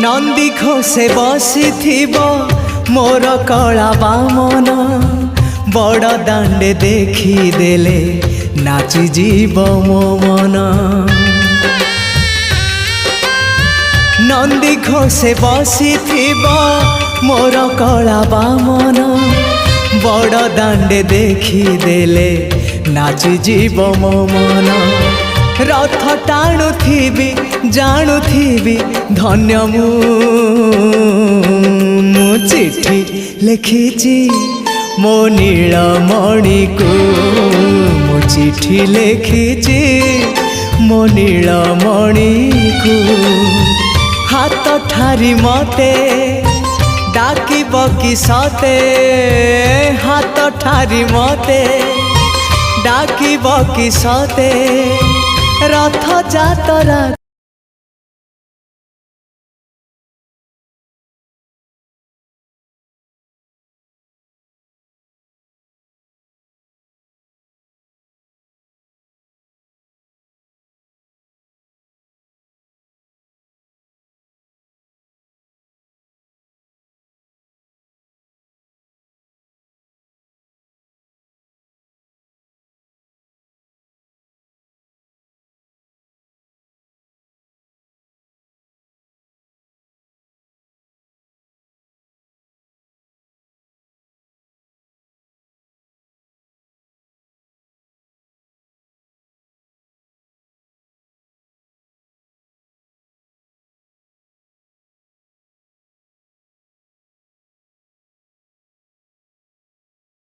नंदी घोषे बसी मोर कला बामन बड़ दांडे देखी देले नाची जीव मो मन। नंदी घोषे बसी मोर कला बामन बड़ दांडे देखी देले नाची जीव मो मन। रथ टाणुथिबी जाणुथिबी धन्य मु चिट्ठी लिखिची मो नीलमणि को मु चिट्ठी लिखिची मो नीलमणि को। हाथ ठारी मते डाकिब कि सते हाथ ठारी मते डाकिब कि सते रथ जातरा।